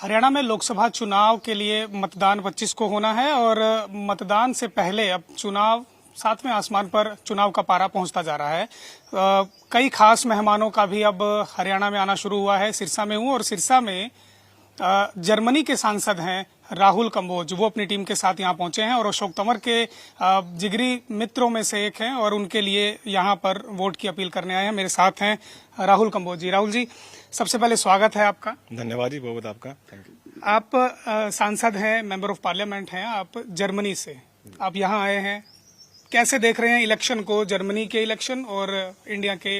हरियाणा में लोकसभा चुनाव के लिए मतदान 25 को होना है और मतदान से पहले अब चुनाव सातवें आसमान पर चुनाव का पारा पहुंचता जा रहा है। कई खास मेहमानों का भी अब हरियाणा में आना शुरू हुआ है। सिरसा में हूं और सिरसा में जर्मनी के सांसद हैं राहुल कंबोज, वो अपनी टीम के साथ यहां पहुंचे हैं और अशोक तंवर के जिगरी मित्रों में से एक हैं और उनके लिए यहां पर वोट की अपील करने आए हैं। मेरे साथ हैं राहुल कंबोज जी। राहुल जी, सबसे पहले स्वागत है आपका। धन्यवाद जी, बहुत आपका, थैंक यू। आप सांसद हैं, मेंबर ऑफ पार्लियामेंट हैं, आप जर्मनी से, आप यहाँ आए हैं। कैसे देख रहे हैं इलेक्शन को, जर्मनी के इलेक्शन और इंडिया के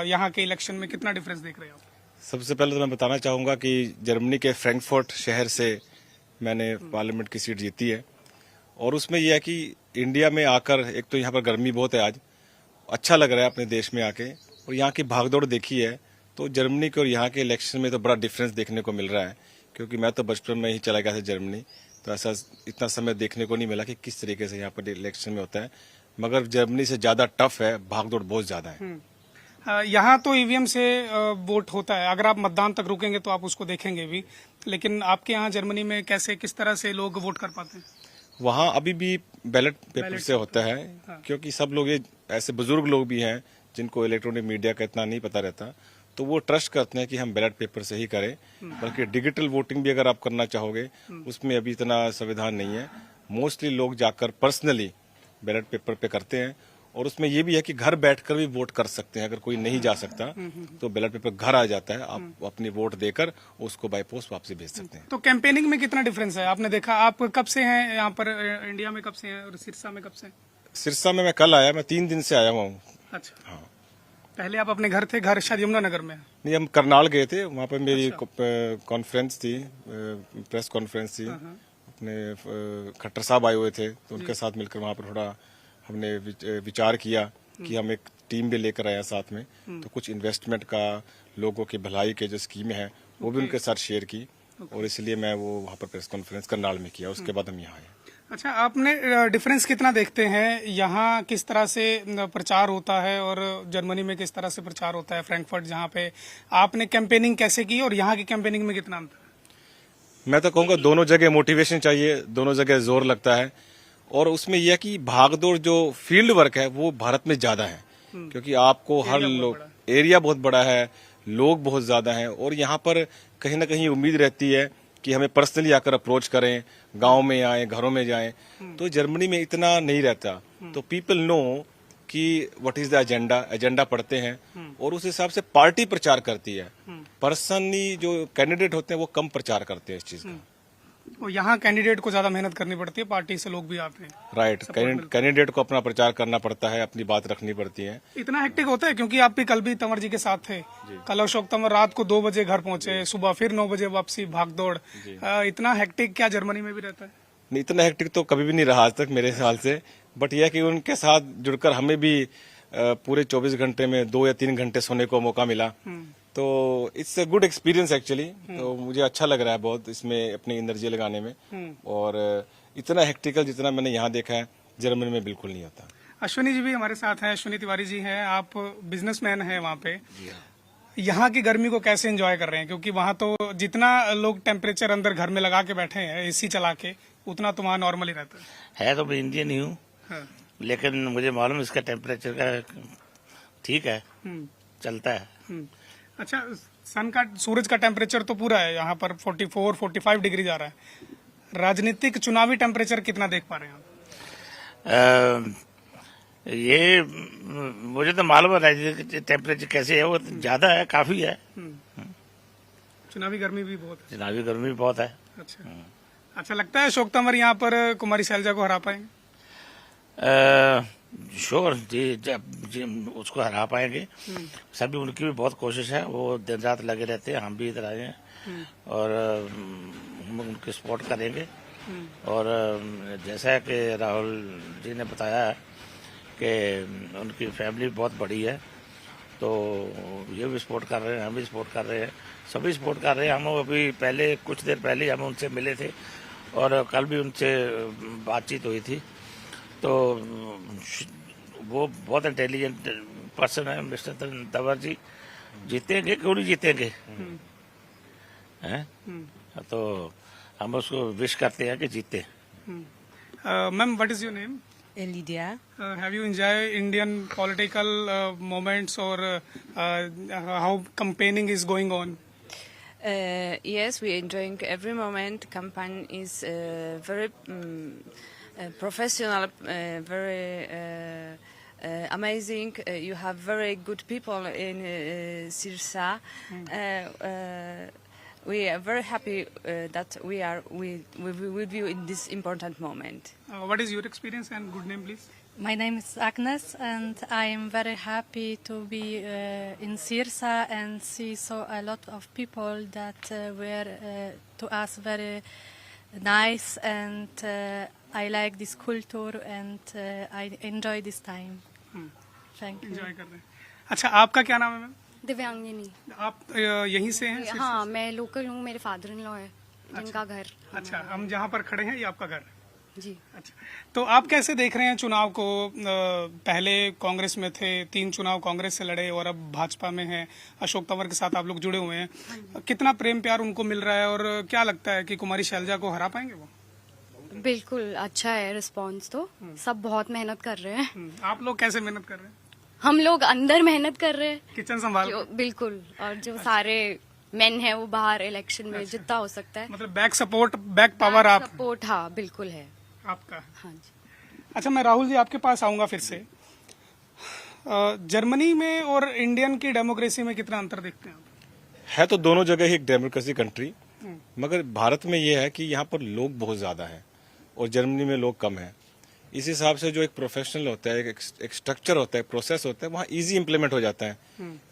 यहाँ के इलेक्शन में कितना डिफरेंस देख रहे हैं आप? सबसे पहले तो मैं बताना चाहूंगा कि जर्मनी के फ्रैंकफर्ट शहर से मैंने पार्लियामेंट की सीट जीती है और उसमें यह है कि इंडिया में आकर, एक तो यहाँ पर गर्मी बहुत है, आज अच्छा लग रहा है अपने देश में आके, और यहाँ की भागदौड़ देखी है तो जर्मनी के और यहाँ के इलेक्शन में तो बड़ा डिफरेंस देखने को मिल रहा है। क्योंकि मैं तो बचपन में ही चला गया था जर्मनी, तो ऐसा इतना समय देखने को नहीं मिला कि किस तरीके से यहाँ पर इलेक्शन में होता है, मगर जर्मनी से ज्यादा टफ है, भागदौड़ बहुत ज्यादा है। यहाँ तो ईवीएम से वोट होता है, अगर आप मतदान तक रुकेंगे तो आप उसको देखेंगे भी, लेकिन आपके यहाँ जर्मनी में कैसे, किस तरह से लोग वोट कर पाते हैं? वहाँ अभी भी बैलेट पेपर से होता है। हाँ। क्योंकि सब लोग, ये ऐसे बुजुर्ग लोग भी हैं जिनको इलेक्ट्रॉनिक मीडिया का इतना नहीं पता रहता, तो वो ट्रस्ट करते हैं कि हम बैलेट पेपर से ही करें। बल्कि डिजिटल वोटिंग भी अगर आप करना चाहोगे उसमें अभी इतना संविधान नहीं है। मोस्टली लोग जाकर पर्सनली बैलेट पेपर पे करते हैं और उसमें ये भी है कि घर बैठकर भी वोट कर सकते हैं। अगर कोई नहीं जा सकता तो बैलेट पेपर घर आ जाता है, आप अपनी वोट देकर उसको बाय पोस्ट वापसी भेज सकते हैं। तो कैंपेनिंग में कितना डिफरेंस है आपने देखा? आप कब से हैं यहाँ पर इंडिया में, कब से हैं, और सिरसा में कब से? सिरसा में मैं कल आया, मैं 3 दिन से आया हुआ हूँ। अच्छा, हाँ। पहले आप अपने घर थे, घर शायद यमुनानगर में? नहीं, हम करनाल गए थे, वहाँ पर मेरी कॉन्फ्रेंस थी, प्रेस कॉन्फ्रेंस थी। अपने खट्टर साहब आए हुए थे तो उनके साथ मिलकर वहाँ पर थोड़ा हमने विचार किया कि हम एक टीम भी लेकर आए साथ में, तो कुछ इन्वेस्टमेंट का, लोगों की भलाई के जो स्कीमें हैं वो भी उनके साथ शेयर की, और इसलिए मैं वो वहाँ पर प्रेस कॉन्फ्रेंस करनाल में किया। उसके बाद हम यहाँ आए। अच्छा, आपने डिफरेंस कितना देखते हैं, यहाँ किस तरह से प्रचार होता है और जर्मनी में किस तरह से प्रचार होता है? फ्रैंकफर्ट जहाँ पे आपने कैंपेनिंग कैसे की और यहाँ की कैंपेनिंग में कितना अंतर? मैं तो कहूँगा दोनों जगह मोटिवेशन चाहिए, दोनों जगह जोर लगता है, और उसमें यह कि भागदौड़ जो फील्ड वर्क है वो भारत में ज्यादा है। क्योंकि आपको हर एरिया बहुत बड़ा है, लोग बहुत ज्यादा हैं, और यहाँ पर कहीं ना कहीं उम्मीद रहती है कि हमें पर्सनली आकर अप्रोच करें, गांव में आए, घरों में जाएं। तो जर्मनी में इतना नहीं रहता, तो पीपल नो कि व्हाट इज द एजेंडा पढ़ते हैं और उस हिसाब से पार्टी प्रचार करती है। पर्सनली जो कैंडिडेट होते हैं वो कम प्रचार करते हैं इस चीज का। और यहाँ कैंडिडेट को ज्यादा मेहनत करनी पड़ती है, पार्टी से लोग भी आते हैं। राइट, कैंडिडेट को अपना प्रचार करना पड़ता है, अपनी बात रखनी पड़ती है। इतना हेक्टिक होता है? क्योंकि आप भी कल भी तंवर जी के साथ थे, कल अशोक तंवर रात को 2 बजे घर पहुंचे, सुबह फिर 9 बजे वापसी, भागदौड़। इतना हेक्टिक क्या जर्मनी में भी रहता है? नहीं, इतना हेक्टिक तो कभी भी नहीं रहा आज तक मेरे ख्याल से, बट यह कि उनके साथ जुड़कर हमें भी पूरे 24 घंटे में 2 या 3 घंटे सोने को मौका मिला, तो it's a good experience actually. तो मुझे अच्छा लग रहा है बहुत इसमें अपनी एनर्जी लगाने में, और इतना हेक्टिकल जितना मैंने यहाँ देखा है जर्मनी में बिल्कुल नहीं होता। अश्विनी जी भी हमारे साथ हैं, अश्विनी तिवारी जी हैं, आप बिजनेसमैन हैं वहाँ पे। यहाँ की गर्मी को कैसे एंजॉय कर रहे हैं? क्योंकि वहाँ तो जितना लोग टेम्परेचर अंदर घर में लगा के बैठे हैं एसी चला के, उतना तो वहाँ नॉर्मल ही रहता है। तो मैं इंडियन ही हूँ, लेकिन मुझे मालूम इसका टेम्परेचर का ठीक है, चलता है। अच्छा, सूरज का टेम्परेचर तो पूरा है यहाँ पर 44-45 डिग्री जा रहा है। राजनीतिक चुनावी टेम्परेचर कितना देख पा रहे हैं आप? ये मुझे तो मालूम है राजनीतिक टेम्परेचर कैसे है, वो तो ज्यादा है, काफी है। चुनावी गर्मी भी बहुत है। चुनावी गर्मी भी बहुत है। अच्छा लगता है अशोक तंवर यहाँ पर कुमारी शैलजा को हरा पाएंगे? श्योर जी, उसको हरा पाएंगे। सभी, उनकी भी बहुत कोशिश है, वो दिन रात लगे रहते हैं। हम भी इधर आए हैं और हम उनकी सपोर्ट करेंगे। और जैसा कि राहुल जी ने बताया कि उनकी फैमिली बहुत बड़ी है, तो ये भी सपोर्ट कर रहे हैं, हम भी सपोर्ट कर रहे हैं, सभी सपोर्ट कर रहे हैं। हम अभी पहले, कुछ देर पहले हम उनसे मिले थे और कल भी उनसे बातचीत हुई थी। तो वो बहुत इंटेलिजेंट पर्सन है मिस्टर तंवर जी। जीतेंगे, क्यों नहीं जीतेंगे? हैं? तो हम उसको विश करते हैं कि जीते। Ma'am, what is your name? Lydia. Have you enjoyed Indian political moments or how campaigning is going on? Yes, we are enjoying every moment. Campaign is very professional, very amazing. You have very good people in Sirsa. We are very happy that we are with you in this important moment. What is your experience and good name, please? My name is Agnes, and I am very happy to be in Sirsa and see a lot of people that were to us very nice, and I like this culture and I enjoy this time. Thank you. Enjoy कर रहे हैं। अच्छा, आपका क्या नाम है ma'am? Divyangini. आप यहीं से हैं? हाँ, मैं लोकल हूँ, मेरे फादर इन लॉ है जिनका घर। अच्छा, हम जहाँ पर खड़े हैं ये आपका घर? जी। अच्छा, तो आप कैसे देख रहे हैं चुनाव को? पहले कांग्रेस में थे, 3 चुनाव कांग्रेस से लड़े और अब भाजपा में हैं। अशोक तंवर के साथ आप लोग जुड़े हुए हैं। कितना प्रेम प्यार उनको मिल रहा है और क्या लगता है कि कुमारी शैलजा को हरा पाएंगे वो? बिल्कुल अच्छा है रिस्पांस तो। सब बहुत मेहनत कर रहे हैं। आप लोग कैसे मेहनत कर रहे हैं? हम लोग अंदर मेहनत कर रहे हैं, किचन संभाल? बिल्कुल। और जो सारे मेन है वो बाहर इलेक्शन में जितना हो सकता है। मतलब बैक सपोर्ट, बैक पावर आप? सपोर्ट हाँ बिल्कुल है आपका। हाँ जी। अच्छा, मैं राहुल जी आपके पास आऊंगा फिर से। जर्मनी में और इंडियन की डेमोक्रेसी में कितना अंतर देखते हैं आप? है तो दोनों जगह ही एक डेमोक्रेसी कंट्री, मगर भारत में ये है कि यहाँ पर लोग बहुत ज्यादा हैं और जर्मनी में लोग कम हैं। इस हिसाब से जो एक प्रोफेशनल होता है, एक स्ट्रक्चर होता है, प्रोसेस होता है, वहाँ इजी इम्प्लीमेंट हो जाता है।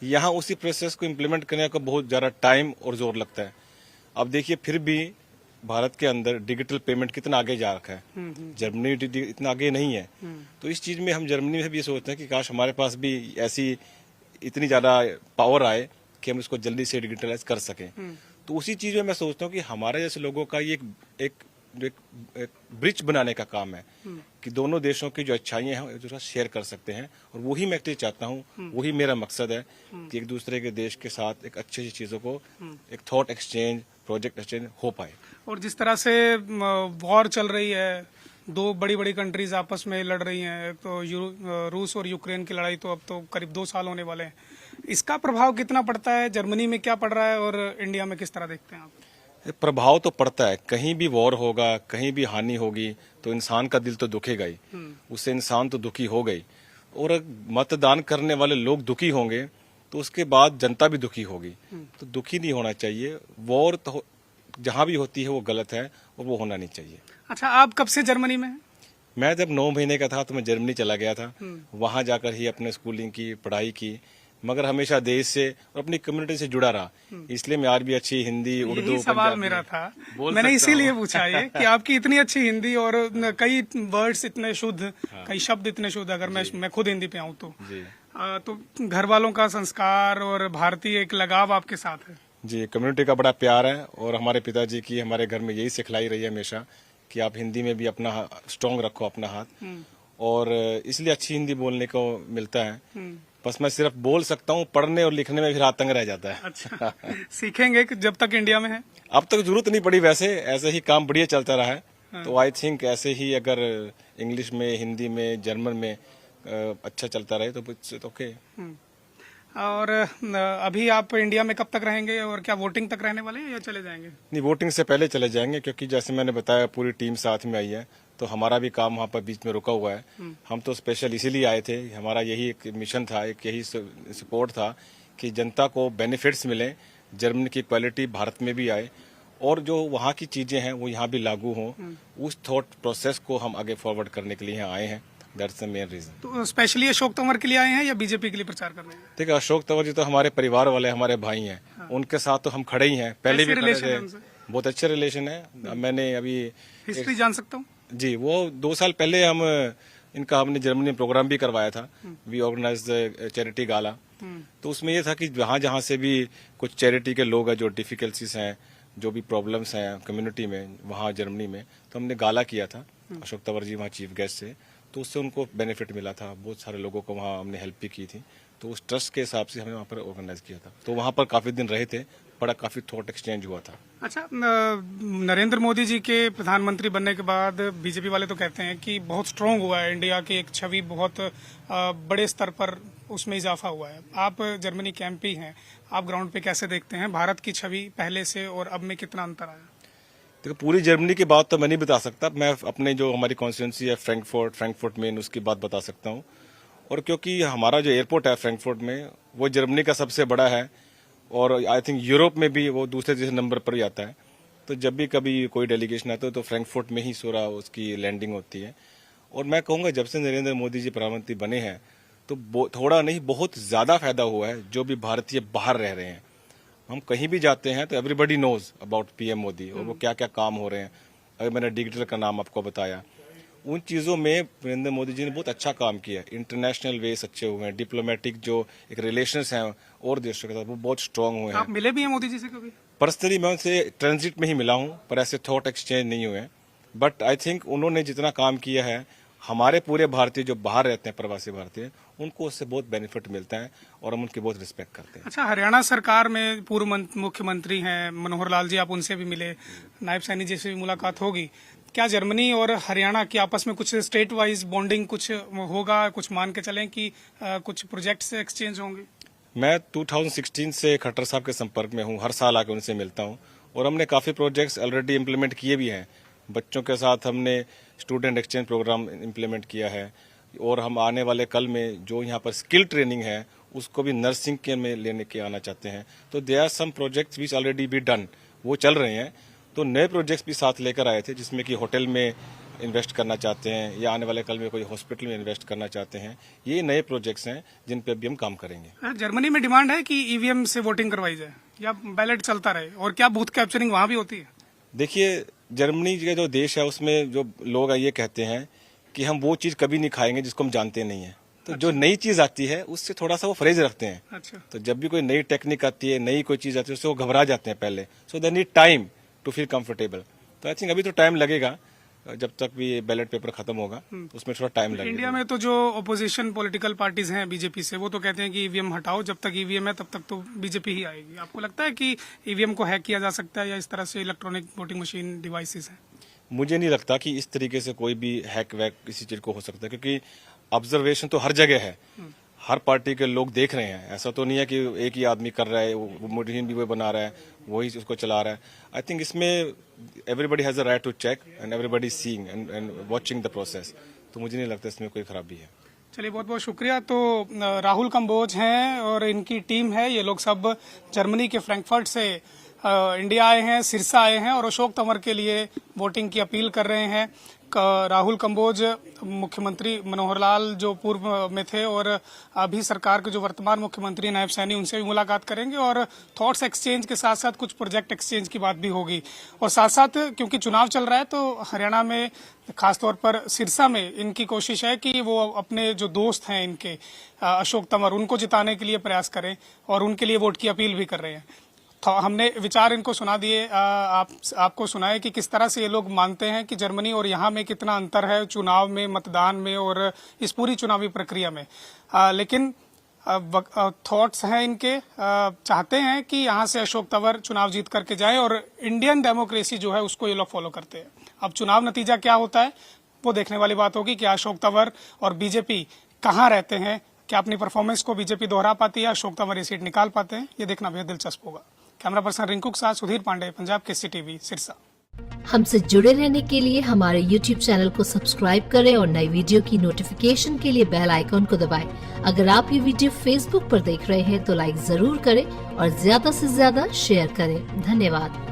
यहाँ उसी प्रोसेस को इम्प्लीमेंट करने का बहुत ज्यादा टाइम और जोर लगता है। अब देखिए, फिर भी भारत के अंदर डिजिटल पेमेंट कितना आगे जा रखा है, जर्मनी इतना आगे नहीं है। तो इस चीज में हम जर्मनी में भी ये सोचते हैं कि काश हमारे पास भी ऐसी इतनी ज्यादा पावर आए कि हम इसको जल्दी से डिजिटलाइज कर सकें। तो उसी चीज में मैं सोचता हूँ कि हमारे जैसे लोगों का ये एक ब्रिज बनाने का काम है कि दोनों देशों की जो अच्छाइयां हैं जो शेयर कर सकते हैं, और वही मैं एक्चुअली चाहता हूँ, वही मेरा मकसद है कि एक दूसरे के देश के साथ एक अच्छी अच्छी चीजों को, एक थॉट एक्सचेंज, प्रोजेक्ट एक्सचेंज हो पाए। और जिस तरह से वॉर चल रही है, 2 बड़ी बड़ी कंट्रीज आपस में लड़ रही हैं, तो रूस और यूक्रेन की लड़ाई तो अब तो करीब 2 साल होने वाले हैं। इसका प्रभाव कितना पड़ता है? जर्मनी में क्या पड़ रहा है और इंडिया में किस तरह देखते हैं आप? प्रभाव तो पड़ता है। कहीं भी वॉर होगा, कहीं भी हानि होगी तो इंसान का दिल तो दुखेगा ही, उससे इंसान तो दुखी हो गई। और मतदान करने वाले लोग दुखी होंगे तो उसके बाद जनता भी दुखी होगी। तो दुखी नहीं होना चाहिए। वॉर तो जहां भी होती है वो गलत है और वो होना नहीं चाहिए। अच्छा, आप कब से जर्मनी में हैं? मैं जब 9 महीने का था तो मैं जर्मनी चला गया था। वहां जाकर ही अपने स्कूलिंग की पढ़ाई की, मगर हमेशा देश से और अपनी कम्युनिटी से जुड़ा रहा। इसलिए मैं आज भी अच्छी हिंदी, उर्दू, यही सवाल मेरा था। मैंने इसीलिए पूछा ये कि आपकी इतनी अच्छी हिंदी और कई वर्ड्स इतने शुद्ध, कई शब्द इतने शुद्ध, अगर मैं खुद हिंदी पे आऊँ तो घर वालों का संस्कार और भारतीय एक लगाव आपके साथ है। जी, कम्युनिटी का बड़ा प्यार है और हमारे पिताजी की हमारे घर में यही सिखलाई रही है हमेशा कि आप हिंदी में भी अपना स्ट्रॉन्ग रखो अपना हाथ, और इसलिए अच्छी हिंदी बोलने को मिलता है। बस मैं सिर्फ बोल सकता हूँ, पढ़ने और लिखने में फिर हाथ तंग रह जाता है। अच्छा, सीखेंगे कि जब तक इंडिया में है? अब तक जरूरत नहीं पड़ी, वैसे ऐसे ही काम बढ़िया चलता रहा है। तो आई थिंक ऐसे ही अगर इंग्लिश में, हिंदी में, जर्मन में अच्छा चलता रहे तो ओके। और अभी आप इंडिया में कब तक रहेंगे और क्या वोटिंग तक रहने वाले हैं या चले जाएंगे? नहीं, वोटिंग से पहले चले जाएंगे, क्योंकि जैसे मैंने बताया पूरी टीम साथ में आई है, तो हमारा भी काम वहाँ पर बीच में रुका हुआ है। हम तो स्पेशल इसीलिए आए थे, हमारा यही एक मिशन था, एक यही सपोर्ट था कि जनता को बेनिफिट्स मिले, जर्मनी की क्वालिटी भारत में भी आए और जो वहाँ की चीजें हैं वो यहाँ भी लागू हों। उस थॉट प्रोसेस को हम आगे फॉरवर्ड करने के लिए यहाँ आए हैं। That's the main reason. तो स्पेशली अशोक तंवर के लिए आए हैं या बीजेपी के लिए प्रचार कर रहे हैं? ठीक है, अशोक तंवर जी तो हमारे परिवार वाले, हमारे भाई हैं। उनके साथ तो हम खड़े ही हैं, पहले भी खड़े थे। बहुत अच्छे रिलेशन है। मैंने अभी हिस्ट्री जान सकता हूँ? जी, वो 2 साल पहले हमने जर्मनी में प्रोग्राम भी करवाया था। वी ऑर्गेनाइज चैरिटी गाला। तो उसमें ये था कि जहाँ से भी कुछ चैरिटी के लोग हैं, जो डिफिकल्टीज हैं, जो भी प्रॉब्लम्स हैं कम्युनिटी में वहाँ जर्मनी में, तो हमने गाला किया था। अशोक तंवर जी वहाँ चीफ गेस्ट थे, तो उससे उनको बेनिफिट मिला था। बहुत सारे लोगों को वहाँ हमने हेल्प भी की थी। तो उस ट्रस्ट के हिसाब से हमने वहाँ पर ऑर्गेनाइज किया था। तो वहाँ पर काफी दिन रहे थे, बड़ा काफी थॉट एक्सचेंज हुआ था। अच्छा, नरेंद्र मोदी जी के प्रधानमंत्री बनने के बाद बीजेपी वाले तो कहते हैं कि बहुत स्ट्रांग हुआ है इंडिया की एक छवि, बहुत बड़े स्तर पर उसमें इजाफा हुआ है। आप जर्मनी के एमपी हैं, आप ग्राउंड पे कैसे देखते हैं भारत की छवि पहले से और अब में कितना अंतर आया? देखो, पूरी जर्मनी की बात तो मैं नहीं बता सकता, मैं अपने जो हमारी कॉन्स्टिट्यूंसी है फ्रैंकफर्ट में उसकी बात बता सकता हूँ। और क्योंकि हमारा जो एयरपोर्ट है फ्रैंकफर्ट में वो जर्मनी का सबसे बड़ा है और आई थिंक यूरोप में भी वो दूसरे तीसरे नंबर पर ही आता है। तो जब भी कभी कोई डेलीगेशन आता है तो फ्रैंकफर्ट में ही सोरा उसकी लैंडिंग होती है। और मैं कहूँगा जब से नरेंद्र मोदी जी प्रधानमंत्री बने हैं तो थोड़ा नहीं बहुत ज्यादा फायदा हुआ है जो भी भारतीय बाहर रह रहे हैं। हम कहीं भी जाते हैं तो everybody knows about PM Modi और वो क्या क्या काम हो रहे हैं। अगर मैंने डिजिटल का नाम आपको बताया, उन चीजों में नरेंद्र मोदी जी ने बहुत अच्छा काम किया। इंटरनेशनल वेस अच्छे हुए हैं, डिप्लोमेटिक जो एक रिलेशंस हैं और देशों के साथ वो बहुत स्ट्रांग हुए हैं। आप मिले भी हैं मोदी जी से कभी? पर्सनली मैं उनसे ट्रांजिट में ही मिला हूं, पर ऐसे थॉट एक्सचेंज नहीं हुए। बट आई थिंक उन्होंने जितना काम किया है, हमारे पूरे भारतीय जो बाहर रहते हैं प्रवासी भारतीय, उनको उससे बहुत बेनिफिट मिलता है और हम उनकी बहुत रिस्पेक्ट करते हैं। अच्छा, हरियाणा सरकार में पूर्व मुख्यमंत्री हैं मनोहर लाल जी, आप उनसे भी मिले, नायब सैनी जी से भी मुलाकात होगी। क्या जर्मनी और हरियाणा की आपस में कुछ स्टेट वाइज बॉन्डिंग कुछ होगा, कुछ मान के चलें कि कुछ प्रोजेक्ट से एक्सचेंज होंगे? मैं 2016 से खट्टर साहब के संपर्क में हूं, हर साल आके उनसे मिलता हूं और हमने काफी प्रोजेक्ट्स ऑलरेडी इम्प्लीमेंट किए भी हैं। बच्चों के साथ हमने स्टूडेंट एक्सचेंज प्रोग्राम इम्प्लीमेंट किया है और हम आने वाले कल में जो यहाँ पर स्किल ट्रेनिंग है उसको भी नर्सिंग के में लेने के आना चाहते हैं। तो there are some projects which already be done, वो चल रहे हैं। तो नए प्रोजेक्ट्स भी साथ लेकर आए थे जिसमें कि होटल में इन्वेस्ट करना चाहते हैं या आने वाले कल में कोई हॉस्पिटल में इन्वेस्ट करना चाहते हैं। ये नए प्रोजेक्ट्स हैं जिन पे अभी हम काम करेंगे। जर्मनी में डिमांड है कि ईवीएम से वोटिंग करवाई जाए या बैलेट चलता रहे, और क्या बूथ कैप्चरिंग वहां भी होती है? देखिए, जर्मनी का जो देश है उसमें जो लोग ये कहते हैं कि हम वो चीज कभी नहीं खाएंगे जिसको हम जानते नहीं है। तो जो नई चीज आती है उससे थोड़ा सा वो परहेज रखते हैं। अच्छा। तो जब भी कोई नई टेक्निक आती है, नई कोई चीज आती है, उससे वो घबरा जाते हैं पहले। So they need time to feel comfortable. तो आई थिंक अभी तो टाइम लगेगा, जब तक भी बैलेट पेपर खत्म होगा उसमें थोड़ा टाइम लगेगा। इंडिया में तो जो ओपोजिशन पॉलिटिकल पार्टीज हैं बीजेपी से, वो तो कहते हैं कि ईवीएम हटाओ, जब तक ईवीएम है तब तक तो बीजेपी ही आएगी। आपको लगता है कि ईवीएम को हैक किया जा सकता है या इस तरह से इलेक्ट्रॉनिक वोटिंग मशीन डिवाइसेस हैं? मुझे नहीं लगता कि इस तरीके से कोई भी हैक वैक किसी चीज को हो सकता है, क्योंकि ऑब्जर्वेशन तो हर जगह है, हर पार्टी के लोग देख रहे हैं। ऐसा तो नहीं है कि एक ही आदमी कर रहा है, वो मशीन भी वो बना रहा है, वही उसको चला रहा है। आई थिंक इसमें everybody has a right to check and everybody seeing and watching the process. तो मुझे नहीं लगता इसमें कोई खराबी है। चलिए, बहुत बहुत शुक्रिया। तो राहुल कंबोज हैं और इनकी टीम है, ये लोग सब जर्मनी के फ्रैंकफर्ट से इंडिया आए हैं, सिरसा आए हैं और अशोक तंवर के लिए वोटिंग की अपील कर रहे हैं। राहुल कंबोज मुख्यमंत्री मनोहर लाल जो पूर्व में थे और अभी सरकार के जो वर्तमान मुख्यमंत्री नायब सैनी, उनसे भी मुलाकात करेंगे और थॉट्स एक्सचेंज के साथ साथ कुछ प्रोजेक्ट एक्सचेंज की बात भी होगी। और साथ साथ क्योंकि चुनाव चल रहा है तो हरियाणा में खासतौर पर सिरसा में इनकी कोशिश है कि वो अपने जो दोस्त हैं इनके अशोक तंवर, उनको जिताने के लिए प्रयास करें और उनके लिए वोट की अपील भी कर रहे हैं। तो हमने विचार इनको सुना दिए, आपको सुनाए कि किस तरह से ये लोग मानते हैं कि जर्मनी और यहाँ में कितना अंतर है चुनाव में, मतदान में और इस पूरी चुनावी प्रक्रिया में। लेकिन थॉट्स हैं इनके, चाहते हैं कि यहाँ से अशोक तंवर चुनाव जीत करके जाए और इंडियन डेमोक्रेसी जो है उसको ये लोग फॉलो करते हैं। अब चुनाव नतीजा क्या होता है वो देखने वाली बात होगी कि अशोक तंवर और बीजेपी कहाँ रहते हैं, क्या अपनी परफॉर्मेंस को बीजेपी दोहरा पाती है, अशोक तंवर ये सीट निकाल पाते हैं, ये देखना बेहद दिलचस्प होगा। कैमरा पर्सन रिंकू के साथ सुधीर पांडे, पंजाब केसरी टीवी, सिरसा। हमसे जुड़े रहने के लिए हमारे YouTube चैनल को सब्सक्राइब करें और नई वीडियो की नोटिफिकेशन के लिए बेल आइकॉन को दबाएं। अगर आप ये वीडियो Facebook पर देख रहे हैं तो लाइक जरूर करें और ज्यादा से ज्यादा शेयर करें। धन्यवाद।